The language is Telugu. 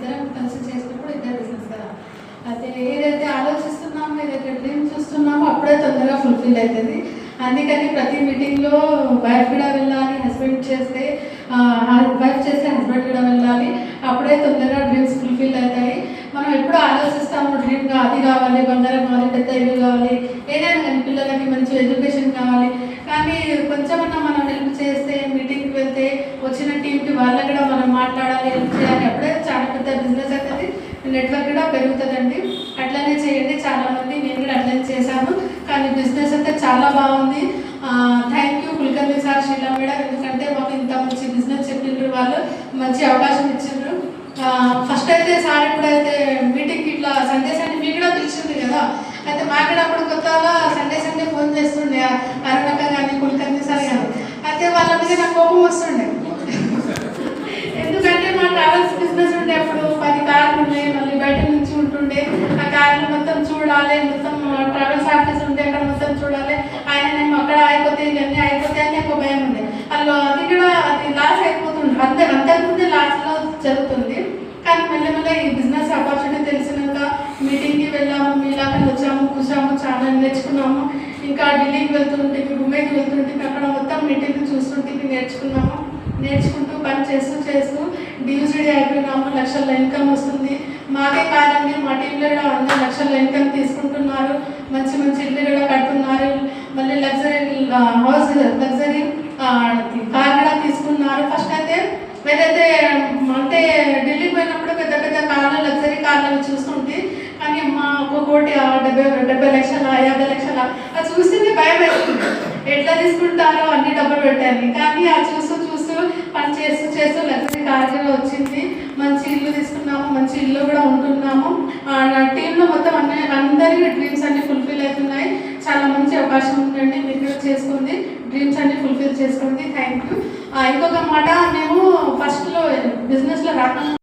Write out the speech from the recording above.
ఇద్దరం కలిసి చేసినప్పుడు ఇద్దరు బిజినెస్ కదా. అయితే ఏదైతే ఆలోచిస్తున్నామో, ఏదైతే డ్రీమ్ చూస్తున్నామో అప్పుడే తొందరగా ఫుల్ఫిల్ అవుతుంది. అందుకని ప్రతి మీటింగ్లో వైఫ్ కూడా వెళ్ళాలి, హస్బెండ్ చేస్తే వైఫ్ చేస్తే హస్బెండ్ కూడా వెళ్ళాలి. అప్పుడే తొందరగా డ్రీమ్స్ ఫుల్ఫిల్ అవుతాయి. మనం ఎప్పుడు ఆలోచిస్తాము డ్రీమ్గా అది కావాలి, బంగారం కావాలి, పెద్ద ఇల్లు కావాలి, ఏదైనా కానీ పిల్లలకి మంచి ఎడ్యుకేషన్ కావాలి. కానీ కొంచెమన్నా మనం హెల్ప్ చేస్తే, మీటింగ్కి వెళ్తే వచ్చిన టీంకి వాళ్ళకి కూడా మనం మాట్లాడాలి, హెల్ప్ చేయాలి. అప్పుడే చాలా పెద్ద బిజినెస్ అవుతుంది, నెట్వర్క్ కూడా పెరుగుతుందండి. అట్లనే చేయండి. చాలామంది నేను కూడా అట్లనే చేశాను, కానీ బిజినెస్ అయితే చాలా బాగుంది. Thank you Kulkarni sir, Sheela madam, ఎందుకంటే మాకు ఇంత మంచి బిజినెస్ చెప్పిండ్రు, వాళ్ళు మంచి అవకాశం ఇచ్చిండ్రు. ఫస్ట్ అయితే సార్ ఎప్పుడైతే మీటింగ్కి ఇట్లా సండే మీకు కూడా పిలిచింది కదా, అయితే మాకు కూడా అప్పుడు కొత్తగా సండే ఫోన్ చేస్తుండే అరుణక్క కానీ కుల్కర్ణి సార్ కానీ. అయితే వాళ్ళ మీద నాకు కోపం వస్తుండే, ఎందుకంటే మా ట్రావెల్స్ బిజినెస్ ఉండే అప్పుడు 10 కార్లు ఉండే, మళ్ళీ బయట నుంచి ఉంటుండే. ఆ కార్లు మొత్తం చూడాలి, మొత్తం ట్రావెల్స్ ఆఫీస్ ఉంటే అక్కడ మొత్తం చూడాలి. ఆయననేమో అక్కడ అయిపోతే ఇవన్నీ అయిపోతే అని ఒక భయం ఉండే. అందులో అది కూడా అది లాస్ అయిపోతుంది, అంతకుముందే లాస్లో జరుగుతుంది. కానీ మెల్లమెల్ల ఈ బిజినెస్ ఆపర్చునిటీ తెలిసినాక మీటింగ్కి వెళ్ళాము, మీలాగా వచ్చాము, కూర్చాము, చాలా నేర్చుకున్నాము. ఇంకా ఢిల్లీకి వెళ్తుంటే, ముంబైకి వెళ్తుంటే అక్కడ మొత్తం మీటింగ్ చూస్తుంటే నేర్చుకుంటూ పని చేస్తూ డివిజిడీ అయిపోయినాము. లక్షల ఇన్కమ్ వస్తుంది. మాకే కాదండి, మా టీంలో కూడా 100 లక్షల ఇన్కమ్ తీసుకుంటున్నారు. మంచి ఇల్లు కూడా కడుతున్నారు. మళ్ళీ లగ్జరీ హౌస్, లగ్జరీ కార్ కూడా తీసుకున్నారు. ఫస్ట్ అయితే ఏదైతే అంటే ఢిల్లీకి పోయినప్పుడు పెద్ద కార్లు, లగ్జరీ కార్లు చూస్తుంటే, కానీ మా ఒక కోటి 70 లక్షల 50 లక్షల అది చూస్తే భయం వేస్తుంది. ఎట్లా తీసుకుంటారో అన్ని డబ్బులు పెట్టాలి. కానీ అది చూస్తూ పని చేస్తూ లగ్జరీ కార్ కూడా వచ్చింది. మంచి ఇల్లు తీసుకున్నాము, మంచి ఇల్లు కూడా ఉంటున్నాము. టీంలో మొత్తం అందరి డ్రీమ్స్ అన్ని ఫుల్ఫిల్ అవుతున్నాయి. చాలా మంచి అవకాశం ఉందండి, మీరు కూడా చేసుకుంది, డ్రీమ్స్ అన్ని ఫుల్ఫిల్ చేసుకోండి. Thank you. ఇంకొక మాట, మేము ఫస్ట్లో బిజినెస్లో రాకుండా